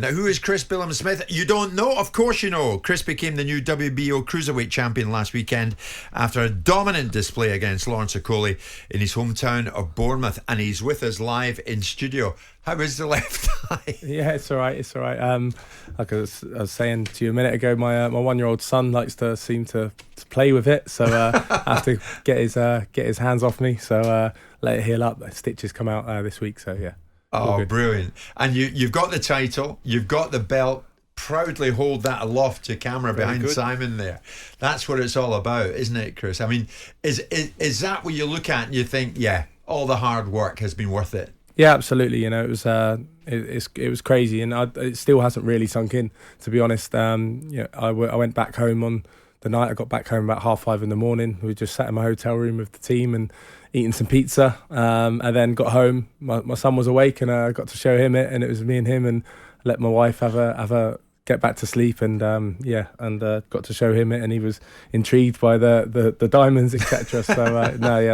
Now, who is Chris Billam-Smith? You don't know? Of course you know. Chris became the new WBO cruiserweight champion last weekend after a dominant display against Lawrence Okolie in his hometown of Bournemouth, and he's with us live in studio. How is the left eye? Yeah, it's all right. It's all right. Like I was saying to you a minute ago, my 1-year-old son likes to seem to play with it, so I have to get his hands off me. So let it heal up. Stitches come out this week. So yeah. Oh, brilliant. And you've got the title, you've got the belt. Proudly hold that aloft to camera behind Simon there. That's what it's all about, isn't it, Chris? I mean, is that what you look at and you think, yeah, all the hard work has been worth it? Yeah, absolutely. You know, it was it was crazy, and it still hasn't really sunk in, to be honest. I went back home on the night. I got back home about 5:30 in the morning. We just sat in my hotel room with the team and eating some pizza, and then got home. My son was awake, and I got to show him it, and it was me and him, and let my wife have a get back to sleep, and got to show him it, and he was intrigued by the diamonds, etc. So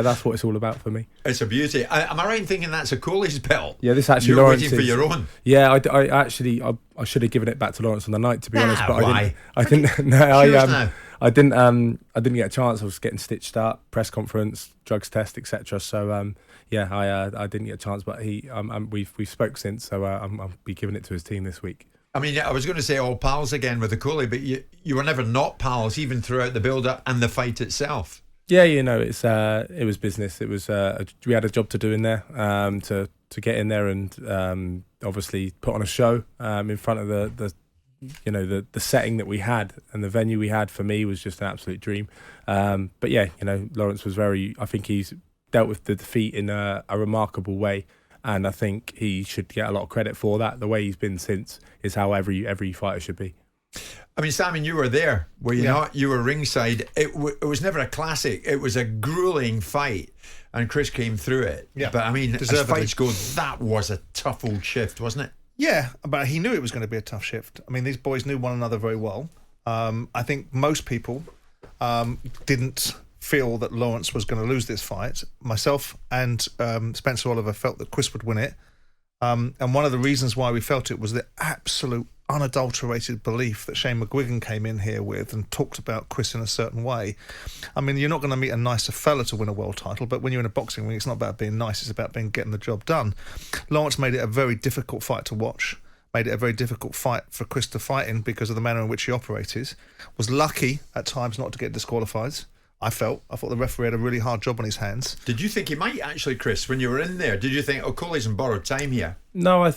that's what it's all about for me. It's a beauty. Am I right in thinking that's Okolie's belt? Yeah, this actually you're Lawrence's. Waiting for your own. Yeah, I should have given it back to Lawrence on the night, to be honest, but why? I didn't. No, I didn't get a chance. I was getting stitched up, press conference, drugs test, etc. So I didn't get a chance, but we've spoke since, so I'll be giving it to his team this week. I mean, I was going to say all pals again with Okolie, but you were never not pals, even throughout the build-up and the fight itself. Yeah, you know, it was business. It was we had a job to do in there, to get in there and obviously put on a show in front of the setting that we had, and the venue we had for me was just an absolute dream. But yeah, you know, Lawrence was I think he's dealt with the defeat in a remarkable way. And I think he should get a lot of credit for that. The way he's been since is how every fighter should be. I mean, Simon, you were there, were you not? You were ringside. It was never a classic. It was a grueling fight, and Chris came through it. Yeah, but I mean, as fights go, that was a tough old shift, wasn't it? Yeah, but he knew it was going to be a tough shift. I mean, these boys knew one another very well. I think most people didn't feel that Lawrence was going to lose this fight. Myself and Spencer Oliver felt that Chris would win it. And one of the reasons why we felt it was the absolute unadulterated belief that Shane McGuigan came in here with and talked about Chris in a certain way. I mean, you're not going to meet a nicer fella to win a world title, but when you're in a boxing ring, it's not about being nice, it's about getting the job done. Lawrence made it a very difficult fight to watch, made it a very difficult fight for Chris to fight in because of the manner in which he operated. Was lucky at times not to get disqualified. I thought the referee had a really hard job on his hands. Did you think he might actually, Chris, when you were in there? Did you think Okolie's in borrowed time here? No, I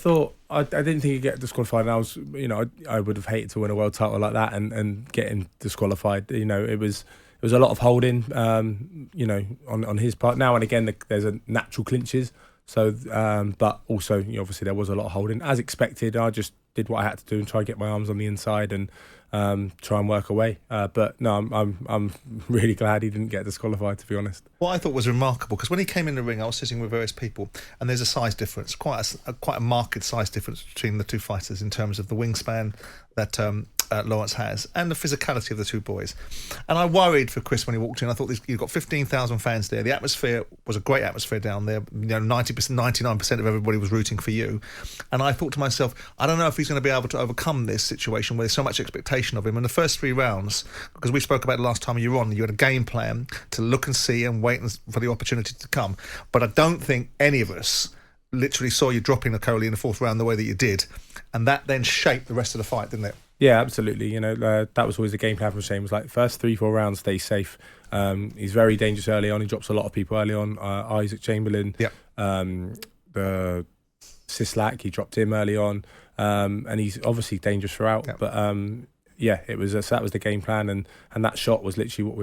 didn't think he'd get disqualified. And I would have hated to win a world title like that and get him disqualified. You know, it was a lot of holding. On his part. Now and again, there's a natural clinches. So, but also, obviously, there was a lot of holding as expected. I just did what I had to do and try and get my arms on the inside and try and work away. But no, I'm really glad he didn't get disqualified, to be honest. What I thought was remarkable, because when he came in the ring, I was sitting with various people, and there's a size difference, quite a marked size difference between the two fighters in terms of the wingspan that Lawrence has and the physicality of the two boys. And I worried for Chris when he walked in. I thought you've got 15,000 fans there. The atmosphere was a great atmosphere down there. 99% of everybody was rooting for you. And I thought to myself, I don't know if he's going to be able to overcome this situation where there's so much expectation of him. In the first 3 rounds, because we spoke about it last time you were on, you had a game plan to look and see and wait for the opportunity to come. But I don't think any of us literally saw you dropping Okolie in the 4th round the way that you did. And that then shaped the rest of the fight, didn't it? Yeah, absolutely. You know, that was always the game plan for Shane. Was like first 3-4 rounds, stay safe. He's very dangerous early on. He drops a lot of people early on. Isaac Chamberlain, the Sislak, he dropped him early on, and he's obviously dangerous throughout. Yep. But it was that was the game plan, and that shot was literally what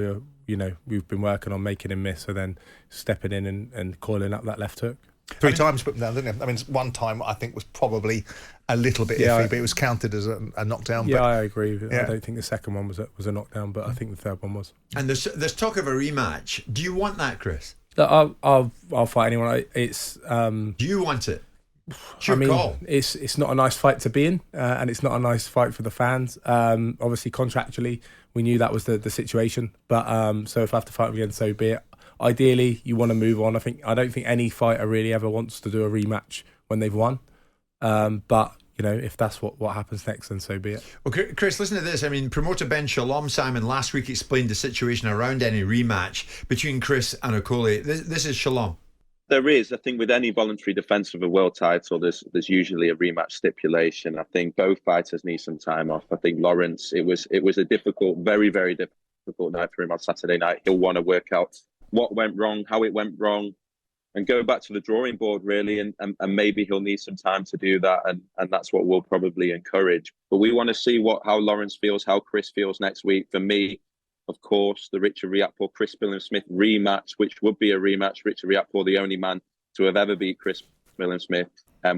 we've been working on, making him miss. So then stepping in and coiling up that left hook. 3 times put him down, didn't it? I mean, one time I think was probably a little bit iffy, but it was counted as a knockdown. Yeah, I agree. I don't think the second one was a knockdown, but I think the third one was. And there's talk of a rematch. Do you want that, Chris? I'll fight anyone. It's. Do you want it? It's your call. It's not a nice fight to be in, and it's not a nice fight for the fans. Obviously, contractually, we knew that was the situation. But so if I have to fight again, so be it. Ideally, you want to move on. I don't think any fighter really ever wants to do a rematch when they've won. But if that's what happens next, then so be it. Well, Chris, listen to this. I mean, promoter Ben Shalom Simon last week explained the situation around any rematch between Chris and Okolie. This is Shalom. There is. I think with any voluntary defence of a world title, there's usually a rematch stipulation. I think both fighters need some time off. I think Lawrence, it was a difficult, very, very difficult night for him on Saturday night. He'll want to work out what went wrong, how it went wrong, and go back to the drawing board, really, and maybe he'll need some time to do that, and that's what we'll probably encourage. But we want to see how Lawrence feels, how Chris feels next week. For me, of course, the Richard Riakporhe, Chris Billam-Smith rematch, which would be a rematch. Richard Riakporhe, the only man to have ever beat Chris Billam-Smith,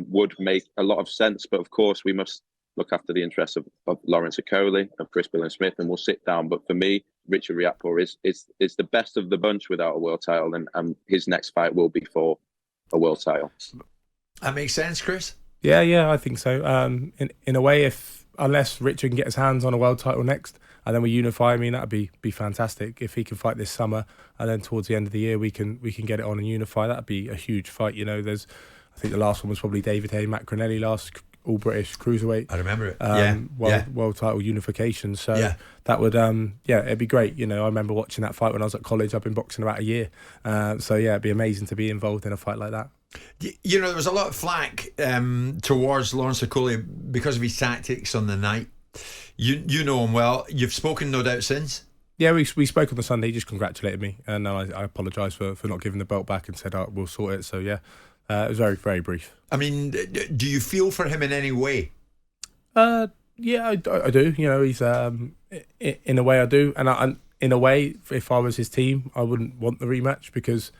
would make a lot of sense. But of course, we must look after the interests of Lawrence Okolie, of Chris Billam-Smith, and we'll sit down. But for me, Richard Riakporhe is the best of the bunch without a world title, and his next fight will be for a world title. That makes sense, Chris? Yeah, I think so. In a way, unless Richard can get his hands on a world title next, and then we unify, I mean, that'd be fantastic. If he can fight this summer, and then towards the end of the year we can get it on and unify, that'd be a huge fight. I think the last one was probably David Hay, Matt Granelli last, all British cruiserweight. I remember it. World title unification. So that would it'd be great. I remember watching that fight when I was at college. I've been boxing about a year. It'd be amazing to be involved in a fight like that. There was a lot of flack towards Lawrence Okolie because of his tactics on the night. You know him well. You've spoken, no doubt, since. Yeah, we spoke on the Sunday. He just congratulated me, and I apologised for not giving the belt back and said, we'll sort it. So it was very, very brief. I mean, do you feel for him in any way? Yeah, I do. He's in a way I do, and in a way, if I was his team, I wouldn't want the rematch because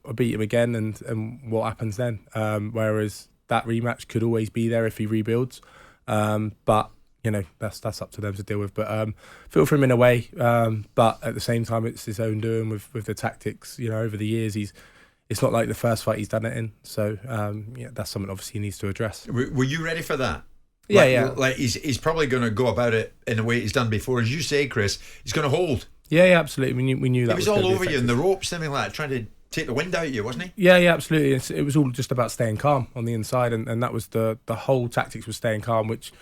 I beat him again, and what happens then? Whereas that rematch could always be there if he rebuilds, but. That's up to them to deal with. But feel for him in a way. But at the same time, it's his own doing with the tactics. Over the years, it's not like the first fight he's done it in. So that's something obviously he needs to address. Were you ready for that? Yeah. Like he's probably going to go about it in the way he's done before. As you say, Chris, he's going to hold. Yeah, absolutely. We knew that. He was all over you in the ropes, something like that, trying to take the wind out of you, wasn't he? Yeah, absolutely. It was all just about staying calm on the inside, and that was the whole tactics was staying calm, which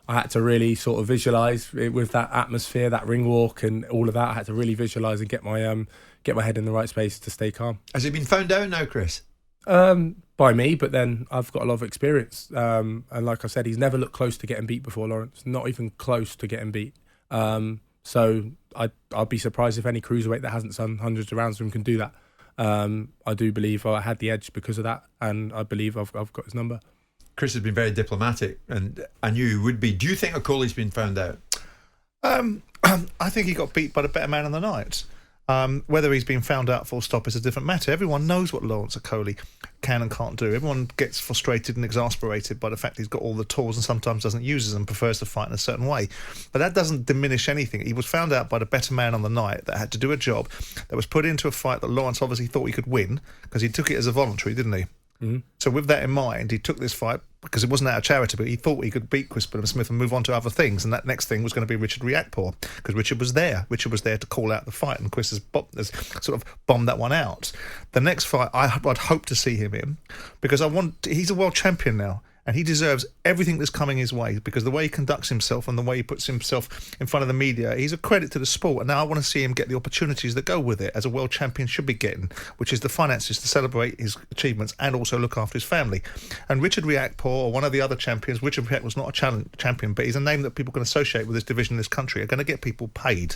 I had to really sort of visualise with that atmosphere, that ring walk, and all of that. I had to really visualise and get my head in the right space to stay calm. Has it been found out now, Chris? By me, but then I've got a lot of experience, and like I said, he's never looked close to getting beat before, Lawrence. Not even close to getting beat. So I'd be surprised if any cruiserweight that hasn't done hundreds of rounds with him can do that. I do believe I had the edge because of that, and I believe I've got his number. Chris has been very diplomatic, and I knew he would be. Do you think Okolie's been found out? I think he got beat by the better man on the night. Whether he's been found out full stop is a different matter. Everyone knows what Lawrence Okolie can and can't do. Everyone gets frustrated and exasperated by the fact he's got all the tools and sometimes doesn't use them and prefers to fight in a certain way. But that doesn't diminish anything. He was found out by the better man on the night that had to do a job that was put into a fight that Lawrence obviously thought he could win because he took it as a voluntary, didn't he? Mm-hmm. So with that in mind, he took this fight because it wasn't out of charity, but he thought he could beat Chris Billam-Smith and move on to other things, and that next thing was going to be Richard Riakporhe because Richard was there to call out the fight, and Chris has sort of bombed that one out. The next fight I'd hope to see him in because he's a world champion now, and he deserves everything that's coming his way because the way he conducts himself and the way he puts himself in front of the media, he's a credit to the sport. And now I want to see him get the opportunities that go with it, as a world champion should be getting, which is the finances to celebrate his achievements and also look after his family. And Richard Riakporhe, or one of the other champions, Richard Riakporhe was not a champion, but he's a name that people can associate with this division in this country, are going to get people paid.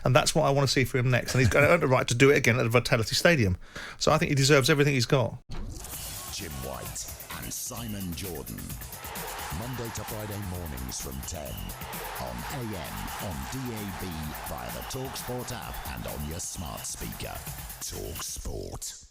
And that's what I want to see for him next. And he's got the right to do it again at the Vitality Stadium. So I think he deserves everything he's got. Jim White and Simon Jordan. Monday to Friday mornings from 10 on AM, on DAB, via the talkSPORT app and on your smart speaker. talkSPORT.